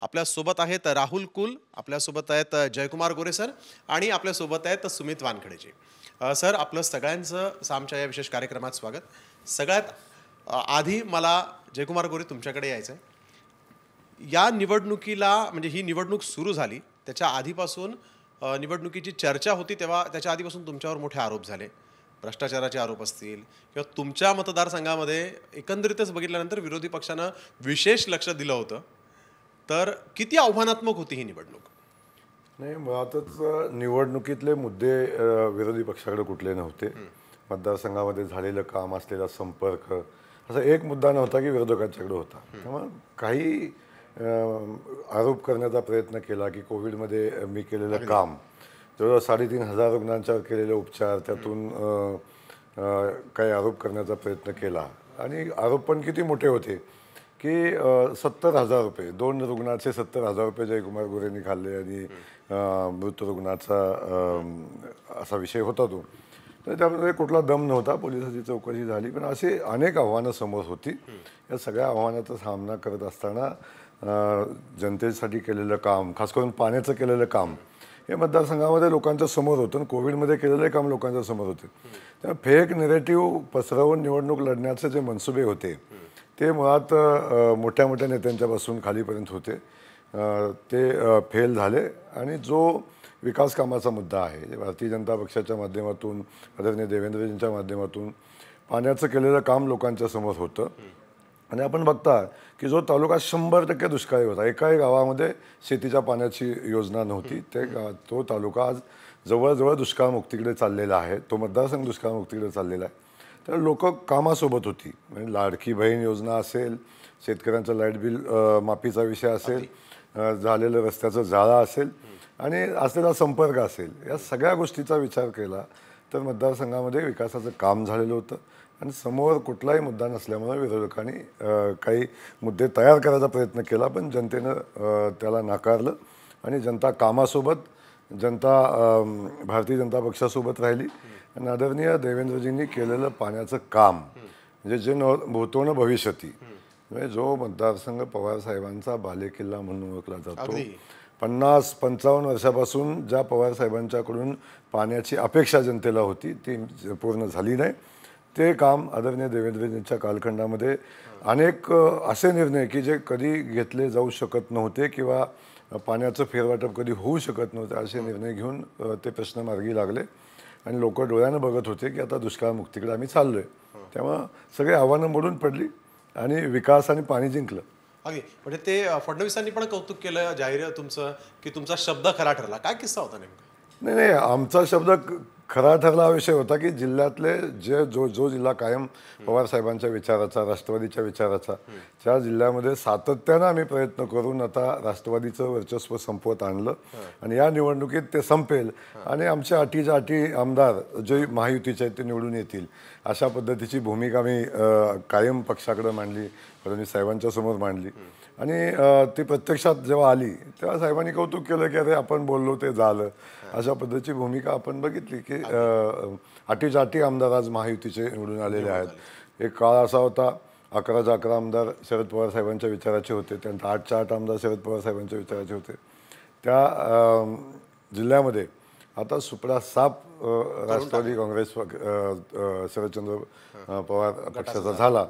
आपल्यासोबत आहेत राहुल कुल, आपल्यासोबत आहेत जयकुमार गोरे सर आणि आपल्यासोबत आहेत सुमित वानखडेजी. सर आपलं सगळ्यांचं आमच्या या विशेष कार्यक्रमात स्वागत. सगळ्यात आधी मला जयकुमार गोरे तुमच्याकडे यायचं आहे. या निवडणुकीला म्हणजे ही निवडणूक सुरू झाली त्याच्या आधीपासून निवडणुकीची चर्चा होती तेव्हा त्याच्या आधीपासून तुमच्यावर मोठे आरोप झाले. भ्रष्टाचाराचे आरोप असतील किंवा तुमच्या मतदारसंघामध्ये एकंदरीतच बघितल्यानंतर विरोधी पक्षानं विशेष लक्ष दिलं होतं. तर किती आव्हानात्मक होती ही निवडणूक? नाही, मुळातच निवडणुकीतले मुद्दे विरोधी पक्षाकडे कुठले नव्हते. मतदारसंघामध्ये झालेलं काम, असलेला संपर्क, असा एक मुद्दा नव्हता की विरोधकांच्याकडे होता. त्यामुळे काही आरोप करण्याचा प्रयत्न केला की कोविडमध्ये मी केलेलं काम, जवळजवळ 3,500 रुग्णांच्यावर केलेले उपचार, त्यातून काही आरोप करण्याचा प्रयत्न केला. आणि आरोप पण किती मोठे होते की 70,000 रुपये, 2 रुग्णाचे 70,000 रुपये जयकुमार गोरेंनी खाल्ले आणि मृत रुग्णाचा असा विषय होता तो. तर त्यामध्ये कुठला दम नव्हता. पोलिसांची चौकशी झाली, पण असे अनेक आव्हानं समोर होती. या सगळ्या आव्हानाचा सामना करत असताना जनतेसाठी केलेलं काम, खास करून पाण्याचं केलेलं काम, हे मतदारसंघामध्ये लोकांच्या समोर होतं आणि कोविडमध्ये केलेलं काम लोकांच्या समोर होते. त्यामुळे फेक नेरेटिव्ह पसरवून निवडणूक लढण्याचे जे मनसुबे होते ते मुळात मोठ्या मोठ्या नेत्यांच्यापासून खालीपर्यंत होते. ते फेल झाले. आणि जो विकास कामाचा मुद्दा आहे, भारतीय जनता पक्षाच्या माध्यमातून, आदरणीय देवेंद्रजींच्या माध्यमातून पाण्याचं केलेलं काम लोकांच्या समोर होतं. आणि आपण बघता की जो तालुका 100% दुष्काळी होता, एकाही गावामध्ये शेतीच्या पाण्याची योजना नव्हती, तो तालुका आज जवळजवळ दुष्काळमुक्तीकडे चाललेला आहे. तो मतदारसंघ दुष्काळमुक्तीकडे चाललेला आहे. तर लोक कामासोबत होती. म्हणजे लाडकी बहीण योजना असेल, शेतकऱ्यांचं लाईट बिल माफीचा विषय असेल, झालेलं रस्त्याचं जाळं असेल आणि असलेला संपर्क असेल, या सगळ्या गोष्टीचा विचार केला तर मतदारसंघामध्ये विकासाचं काम झालेलं होतं. आणि समोर कुठलाही मुद्दा नसल्यामुळे विरोधकांनी काही मुद्दे तयार करायचा प्रयत्न केला, पण जनतेनं त्याला नाकारलं. आणि जनता कामासोबत, जनता भारतीय जनता पक्षासोबत राहिली. आणि आदरणीय देवेंद्रजींनी केलेलं पाण्याचं काम, म्हणजे जे भूतो न भविष्यती, म्हणजे जो मतदारसंघ पवारसाहेबांचा बालेकिल्ला म्हणून ओळखला जातो. 50-55 वर्षापासून ज्या पवारसाहेबांच्याकडून पाण्याची अपेक्षा जनतेला होती ती पूर्ण झाली नाही. ते काम आदरणीय देवेंद्रजींच्या कालखंडामध्ये अनेक असे निर्णय की जे कधी घेतले जाऊ शकत नव्हते किंवा पाण्याचं फेरवाटप कधी होऊ शकत नव्हते, असे निर्णय घेऊन ते प्रश्न मार्गी लागले. आणि लोक डोळ्यानं बघत होते की आता दुष्काळमुक्तीकडे आम्ही चाललोय. त्यामुळं सगळे आव्हानं मोडून पडली आणि विकास आणि पाणी जिंकलं. अगदी म्हणजे ते फडणवीसांनी पण कौतुक केलं जाहीर तुमचं की तुमचा शब्द खरा ठरला. काय किस्सा होता नेमका? नाही नाही, आमचा शब्द खरा ठरला हा विषय होता की जिल्ह्यातले जो जिल्हा कायम पवारसाहेबांच्या विचाराचा, राष्ट्रवादीच्या विचाराचा, त्या जिल्ह्यामध्ये सातत्यानं आम्ही प्रयत्न करून आता राष्ट्रवादीचं वर्चस्व संपवत आणलं. आणि या निवडणुकीत ते संपेल आणि आमच्या अटीच्या अटी आमदार जे महायुतीचे आहेत ते निवडून येतील, अशा पद्धतीची भूमिका मी कायम पक्षाकडे मांडली, फडणवीस साहेबांच्या समोर मांडली. आणि ती प्रत्यक्षात जेव्हा आली तेव्हा साहेबांनी कौतुक केलं की अरे आपण बोललो ते झालं. अशा पद्धतीची भूमिका आपण बघितली की अटीच्या अटी आमदार आज महायुतीचे निवडून आलेले आहेत. एक काळ असा होता 11च्या 11 आमदार शरद पवार साहेबांच्या विचाराचे होते, त्यानंतर 8च्या 8 आमदार शरद पवार साहेबांच्या विचाराचे होते. त्या जिल्ह्यामध्ये आता सुपडा साप राष्ट्रवादी काँग्रेस शरदचंद्र पवार पक्षाचा झाला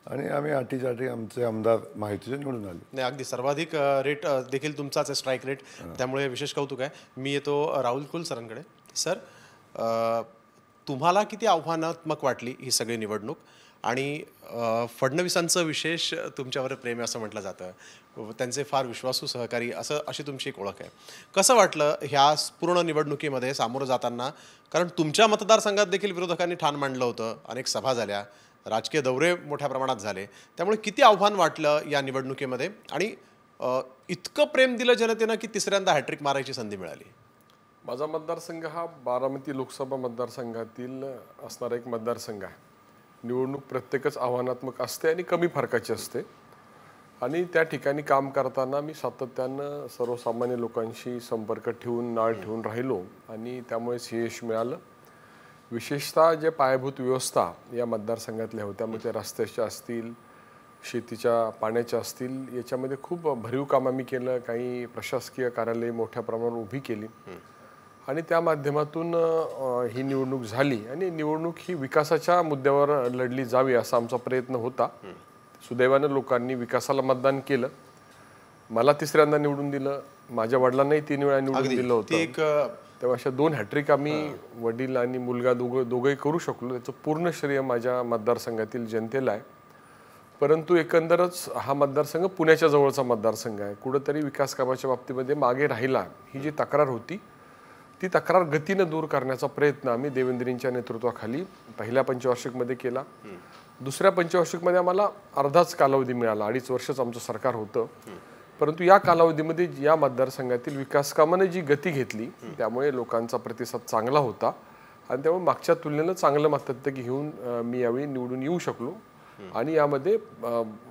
आणि आम्ही अटीच्या अटी आमचे आमदार माहितीचे निवडून आले. नाही, अगदी सर्वाधिक रेट देखील तुमचाच आहे, स्ट्राईक रेट. त्यामुळे विशेष कौतुक आहे. मी येतो राहुल कुल सरांकडे. सर, तुम्हाला किती आव्हानात्मक वाटली ही सगळी निवडणूक? आणि फडणवीसांचं विशेष तुमच्यावर प्रेम आहे असं म्हटलं जातं, त्यांचे फार विश्वासू सहकारी अशी तुमची एक ओळख आहे. कसं वाटलं ह्या पूर्ण निवडणुकीमध्ये सामोरं जाताना? कारण तुमच्या मतदारसंघात देखील विरोधकांनी ठाण मांडलं होतं, अनेक सभा झाल्या, राजकीय दौरे मोठ्या प्रमाणात झाले. त्यामुळे किती आव्हान वाटलं या निवडणुकीमध्ये? आणि इतकं प्रेम दिलं जनतेनं की तिसऱ्यांदा हॅट्रिक मारायची संधी मिळाली. माझा मतदारसंघ हा बारामती लोकसभा मतदारसंघातील असणारा एक मतदारसंघ आहे. निवडणूक प्रत्येकच आव्हानात्मक असते आणि कमी फरकाची असते. आणि त्या ठिकाणी काम करताना मी सातत्यानं सर्वसामान्य लोकांशी संपर्क ठेवून, नाळ ठेवून राहिलो आणि त्यामुळेच यश मिळालं. विशेषतः जे पायाभूत व्यवस्था या मतदारसंघातल्या होत्या, मग ते रस्त्याच्या असतील, शेतीच्या पाण्याच्या असतील, याच्यामध्ये खूप भरीव काम आम्ही केलं. काही प्रशासकीय कार्यालय मोठ्या प्रमाणावर उभी केली आणि त्या माध्यमातून ही निवडणूक झाली आणि निवडणूक ही विकासाच्या मुद्द्यावर लढली जावी असा आमचा प्रयत्न होता. सुदैवानं लोकांनी विकासाला मतदान केलं. मला तिसऱ्यांदा निवडून दिलं, माझ्या वडिलांनाही 3 वेळा निवडून दिलं होतं. तेव्हा अशा 2 हॅट्रिक आम्ही वडील आणि मुलगा दोघंही करू शकलो. त्याचं पूर्ण श्रेय माझ्या मतदारसंघातील जनतेला आहे. परंतु एकंदरच हा मतदारसंघ पुण्याच्या जवळचा मतदारसंघ आहे. कुठंतरी विकास कामाच्या बाबतीमध्ये मागे राहिला, ही जी तक्रार होती ती तक्रार गतीनं दूर करण्याचा प्रयत्न आम्ही देवेंद्रींच्या नेतृत्वाखाली पहिल्या पंचवार्षिकमध्ये केला. दुसऱ्या पंचवार्षिकमध्ये आम्हाला अर्धाच कालावधी मिळाला. 2.5 वर्षच आमचं सरकार होतं. परंतु या कालावधीमध्ये या मतदारसंघातील विकास कामाने जी गती घेतली त्यामुळे लोकांचा प्रतिसाद चांगला होता आणि त्यामुळे मागच्या तुलनेनं चांगलं मताधिक्य घेऊन मी यावेळी निवडून येऊ शकलो. आणि यामध्ये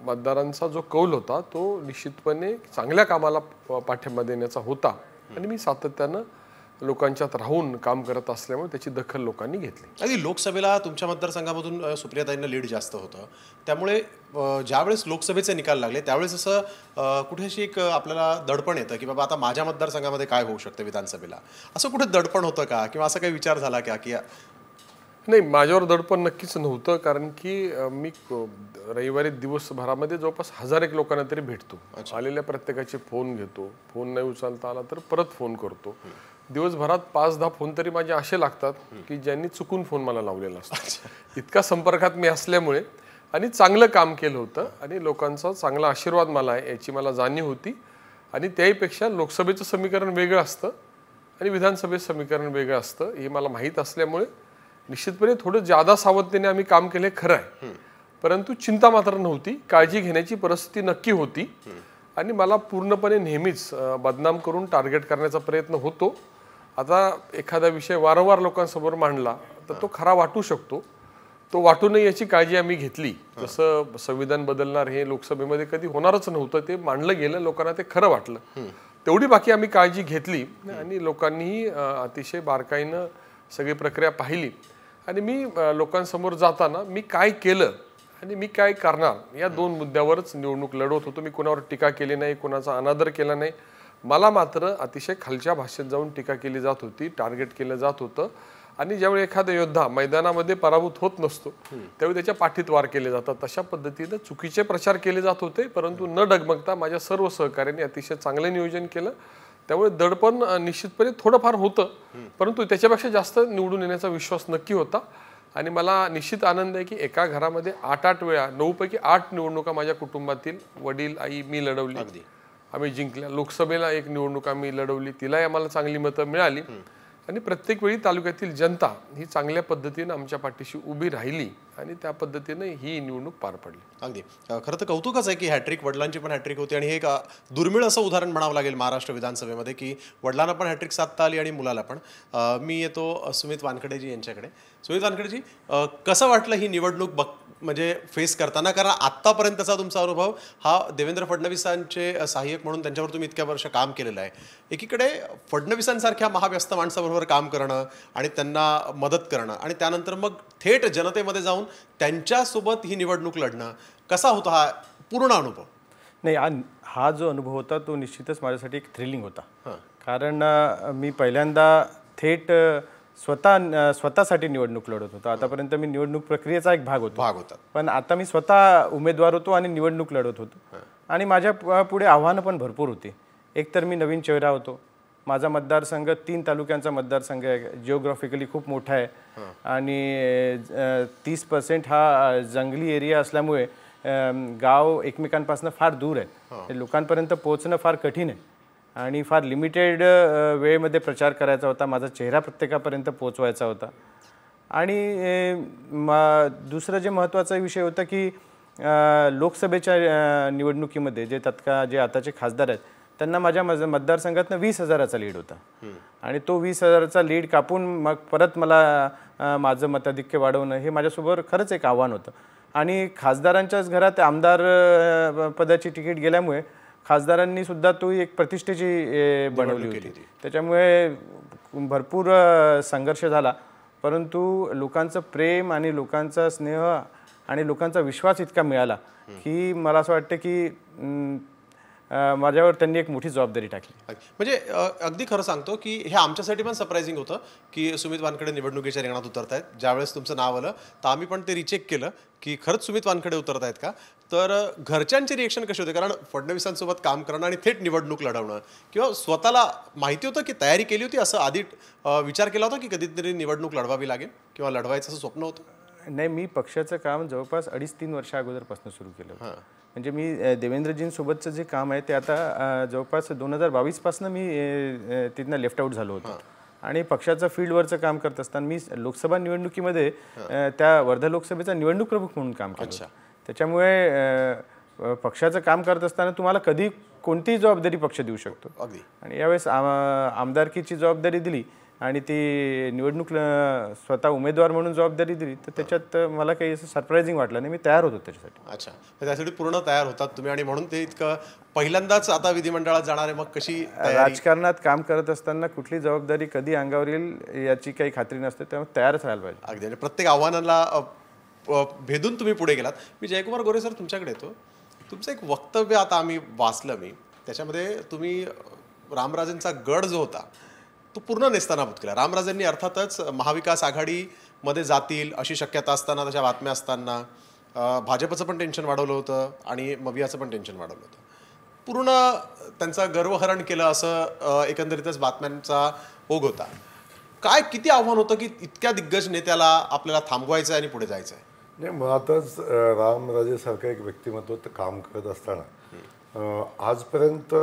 मतदारांचा जो कौल होता तो निश्चितपणे चांगल्या कामाला पाठिंबा देण्याचा होता आणि मी सातत्यानं लोकांच्यात राहून काम करत असल्यामुळे त्याची दखल लोकांनी घेतली. आणि लोकसभेला तुमच्या मतदारसंघामधून सुप्रियाताईंना लीड जास्त होतं, त्यामुळे ज्यावेळेस लोकसभेचे निकाल लागले त्यावेळेस असं कुठेशी एक आपल्याला दडपण येतं की बाबा आता माझ्या मतदारसंघामध्ये काय होऊ शकतं विधानसभेला, असं कुठे दडपण होतं का किंवा असा काही विचार झाला का? की नाही, माझ्यावर दडपण नक्कीच नव्हतं. कारण की मी रविवारी दिवसभरामध्ये जवळपास 1000 लोकांना तरी भेटतो. आलेल्या प्रत्येकाचे फोन घेतो. फोन नाही उचलता आला तर परत फोन करतो. दिवसभरात 5-10 फोन तरी माझे असे लागतात की ज्यांनी चुकून फोन मला लावलेला असतो. इतका संपर्कात मी असल्यामुळे आणि चांगलं काम केलं होतं आणि लोकांचा चांगला आशीर्वाद मला आहे याची मला जाणीव होती. आणि त्याहीपेक्षा लोकसभेचं समीकरण वेगळं असतं आणि विधानसभेचं समीकरण वेगळं असतं हे मला माहीत असल्यामुळे निश्चितपणे थोडं जादा सावधतेने आम्ही काम केले खरं आहे. परंतु चिंता मात्र नव्हती. काळजी घेण्याची परिस्थिती नक्की होती आणि मला पूर्णपणे नेहमीच बदनाम करून टार्गेट करण्याचा प्रयत्न होतो. आता एखादा विषय वारंवार लोकांसमोर मांडला तर तो खरा वाटू शकतो. तो वाटू नये याची काळजी आम्ही घेतली. जसं संविधान बदलणार हे लोकसभेमध्ये कधी होणारच नव्हतं, ते मांडलं गेलं, लोकांना ते खरं वाटलं. तेवढी बाकी आम्ही काळजी घेतली आणि लोकांनीही अतिशय बारकाईनं सगळी प्रक्रिया पाहिली. आणि मी लोकांसमोर जाताना मी काय केलं आणि मी काय करणार या 2 मुद्द्यावरच निवडणूक लढवत होतो. मी कोणावर टीका केली नाही, कोणाचा अनादर केला नाही. मला मात्र अतिशय खालच्या भाषेत जाऊन टीका केली जात होती, टार्गेट केलं जात होतं. आणि ज्यावेळी एखादा योद्धा मैदानामध्ये पराभूत होत नसतो त्यावेळी त्याच्या पाठीत वार केले जातात. तशा पद्धतीनं चुकीचे प्रचार केले जात होते. परंतु न डगमगता माझ्या सर्व सहकाऱ्यांनी अतिशय चांगलं नियोजन केलं. त्यामुळे दडपण निश्चितपणे थोडंफार होतं, परंतु त्याच्यापेक्षा जास्त निवडून येण्याचा विश्वास नक्की होता. आणि मला निश्चित आनंद आहे की एका घरामध्ये 8-8 वेळा 9 पैकी 8 निवडणुका माझ्या कुटुंबातील वडील, आई, मी लढवली. आम्ही जिंकल्या. लोकसभेला एक निवडणूक आम्ही लढवली, तिलाही आम्हाला चांगली मतं मिळाली. आणि प्रत्येक वेळी तालुक्यातील जनता ही चांगल्या पद्धतीने आमच्या पाठीशी उभी राहिली आणि त्या पद्धतीने ही निवडणूक पार पडली. अगदी खरं तर कौतुकच आहे की हॅट्रिक, वडिलांची पण हॅट्रिक होती आणि हे एक दुर्मिळ असं उदाहरण म्हणावं लागेल महाराष्ट्र विधानसभेमध्ये की वडिलांना पण हॅट्रिक साधता आली आणि मुलाला पण. मी येतो सुमित वानखेडेजी यांच्याकडे. सुमित वानखेडेजी, कसं वाटलं ही निवडणूक म्हणजे फेस करताना? कारण आत्तापर्यंतचा तुमचा अनुभव हा देवेंद्र फडणवीसांचे सहाय्यक म्हणून त्यांच्यावर तुम्ही इतक्या वर्ष काम केलेलं आहे. एकीकडे फडणवीसांसारख्या महाव्यस्त माणसाबरोबर काम करणं आणि त्यांना मदत करणं आणि त्यानंतर मग थेट जनतेमध्ये जाऊन त्यांच्यासोबत ही निवडणूक लढणं, कसा होता हा पूर्ण अनुभव? नाही, हा जो अनुभव होता तो निश्चितच माझ्यासाठी एक थ्रिलिंग होता. कारण मी पहिल्यांदा थेट स्वतःसाठी निवडणूक लढत होतो. आतापर्यंत मी निवडणूक प्रक्रियेचा एक भाग होता, पण आता मी स्वतः उमेदवार होतो आणि निवडणूक लढत होतो. आणि माझ्या पुढे आव्हानं पण भरपूर होती. एकतर मी नवीन चेहरा होतो. माझा मतदारसंघ 3 तालुक्यांचा मतदारसंघ आहे, जिओग्राफिकली खूप मोठा आहे आणि 30% हा जंगली एरिया असल्यामुळे गाव एकमेकांपासून फार दूर आहेत. लोकांपर्यंत पोहोचणं फार कठीण आहे आणि फार लिमिटेड वेळेमध्ये प्रचार करायचा होता. माझा चेहरा प्रत्येकापर्यंत पोहोचवायचा होता. आणि दुसरं जे महत्त्वाचा विषय होता की लोकसभेच्या निवडणुकीमध्ये जे आताचे खासदार आहेत त्यांना माझ्या मतदारसंघातनं 20,000चा लीड होता आणि तो 20,000चा लीड कापून मग परत मला माझं मताधिक्य वाढवणं हे माझ्यासोबत खरंच एक आव्हान होतं. आणि खासदारांच्याच घरात आमदार पदाची तिकीट गेल्यामुळे खासदारांनी सुद्धा तो एक प्रतिष्ठेची बनवली होती. त्याच्यामुळे भरपूर संघर्ष झाला. परंतु लोकांचं प्रेम आणि लोकांचा स्नेह आणि लोकांचा विश्वास इतका मिळाला की मला असं वाटतं की माझ्यावर त्यांनी एक मोठी जबाबदारी टाकली. म्हणजे अगदी खरं सांगतो की हे आमच्यासाठी पण सरप्राइझिंग होतं की सुमित वानखेडे निवडणुकीच्या रिंगणात उतरत आहेत. ज्यावेळेस तुमचं नाव आलं तर आम्ही पण ते रिचेक केलं की खरंच सुमित वानखेडे उतरत आहेत का. तर घरच्यांची रिएक्शन कशी होते, कारण फडणवीसांसोबत काम करणं आणि थेट निवडणूक लढवणं, किंवा स्वतःला माहिती होतं की तयारी केली होती, असं आधी विचार केला होता की कधीतरी निवडणूक लढवावी लागेल किंवा लढवायचं असं स्वप्न होतं? नाही, मी पक्षाचं काम जवळपास 2.5-3 वर्षा अगोदरपासून सुरू केलं होतं. म्हणजे मी देवेंद्रजींसोबतचं जे काम आहे ते आता जवळपास 2022 पासून मी तिथनं लेफ्ट आऊट झालो होतो. आणि पक्षाचं फील्डवरचं काम करत असताना मी लोकसभा निवडणुकीमध्ये त्या वर्धा लोकसभेचा निवडणूक प्रमुख म्हणून काम केलं. त्याच्यामुळे पक्षाचं काम करत असताना तुम्हाला कधी कोणतीही जबाबदारी पक्ष देऊ शकतो. अगदी. आणि यावेळेस आमदारकीची जबाबदारी दिली आणि ती निवडणूक स्वतः उमेदवार म्हणून जबाबदारी दिली, तर त्याच्यात मला काही असं सरप्राइझिंग वाटलं नाही. मी तयार होतो त्याच्यासाठी. अच्छा, तर त्यासाठी पूर्ण तयार होतात तुम्ही, आणि म्हणून ते इतकं पहिल्यांदाच आता विधिमंडळात जाणार आहे. मग कशी राजकारणात काम करत असताना कुठली जबाबदारी कधी अंगावर येईल याची काही खात्री नसते, त्यामुळे तयारच राहायला पाहिजे. अगदी. आणि प्रत्येक आव्हानाला भेदून तुम्ही पुढे गेलात. मी जयकुमार गोरे सर तुमच्याकडे येतो. तुमचं एक वक्तव्य आता आम्ही वाचलं, मी त्याच्यामध्ये तुम्ही रामराजेंचा गड जो होता तो पूर्ण नेस्तानाबूत केला. रामराजेंनी अर्थातच महाविकास आघाडीमध्ये जातील अशी शक्यता असताना, तशा बातम्या असताना भाजपचं पण टेन्शन वाढवलं होतं आणि मवियाचं पण टेन्शन वाढवलं होतं. पूर्ण त्यांचा गर्वहरण केलं असं एकंदरीतच बातम्यांचा ओघ होता. काय किती आव्हान होतं की इतक्या दिग्गज नेत्याला आपल्याला थांबवायचं आहे आणि पुढे जायचं आहे? नाही, मुळातच रामराजेसारखं एक व्यक्तिमत्व काम करत असताना आजपर्यंत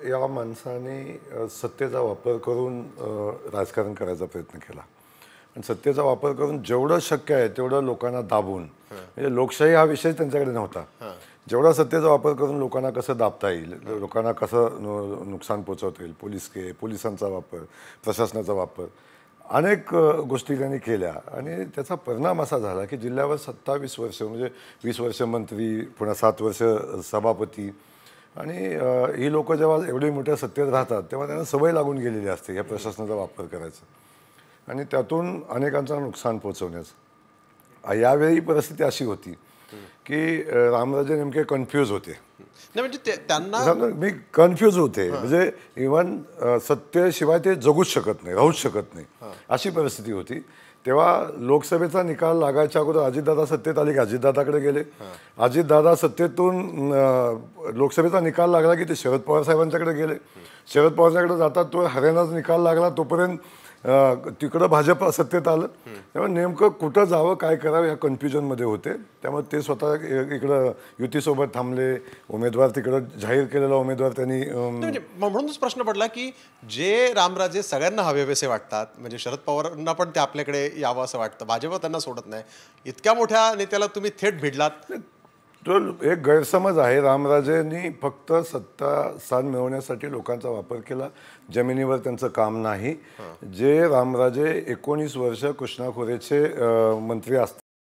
या माणसाने सत्तेचा वापर करून राजकारण करायचा प्रयत्न केला. आणि सत्तेचा वापर करून जेवढं शक्य आहे तेवढं लोकांना दाबून, म्हणजे लोकशाही हा विषय त्यांच्याकडे नव्हता. जेवढा सत्तेचा वापर करून लोकांना कसं दाबता येईल, लोकांना कसं नुकसान पोचवता येईल, पोलिसांचा वापर, प्रशासनाचा वापर, अनेक गोष्टी त्यांनी केल्या. आणि त्याचा परिणाम असा झाला की जिल्ह्यावर 27 वर्ष, म्हणजे 20 वर्ष मंत्री, पुन्हा 7 वर्ष सभापती, आणि ही लोक जेव्हा एवढी मोठ्या सत्तेत राहतात तेव्हा त्यांना सवय लागून गेलेली असते या प्रशासनाचा वापर करायचा, आणि त्यातून अनेकांचं नुकसान पोचवण्याचं. यावेळी परिस्थिती अशी होती की रामराजे नेमके कन्फ्यूज होते. नाही, म्हणजे त्यांना मी कन्फ्यूज होते, म्हणजे इव्हन सत्तेशिवाय ते जगूच शकत नाही, राहूच शकत नाही, अशी परिस्थिती होती. तेव्हा लोकसभेचा निकाल लागायच्या अगोदर अजितदादा सत्तेत आले की अजितदादाकडे गेले. अजितदादा सत्तेतून लोकसभेचा निकाल लागला की ते शरद पवार साहेबांच्याकडे गेले. शरद पवारच्याकडे जातात तो हरियाणाचा निकाल लागला तोपर्यंत तिकडं भाजप सत्तेत आलं. त्यामुळे नेमकं कुठं जावं, काय करावं या कन्फ्युजनमध्ये होते. त्यामुळे ते स्वतः इकडं युतीसोबत थांबले. उमेदवार तिकडं जाहीर केलेला उमेदवार त्यांनी म्हणजे म्हणूनच प्रश्न पडला की जे रामराजे सगळ्यांना हवेसे वाटतात, म्हणजे शरद पवारांना पण ते आपल्याकडे यावं असं वाटतं, भाजप त्यांना सोडत नाही, इतक्या मोठ्या नेत्याला तुम्ही थेट भिडलात. तो एक गैरसमज आहे. रामराजेंनी फक्त सत्ता स्थान मिळवण्यासाठी लोकांचा वापर केला, जमिनीवर त्यांचं काम नाही. जे रामराजे 19 वर्ष कृष्णा खोरेचे मंत्री असतात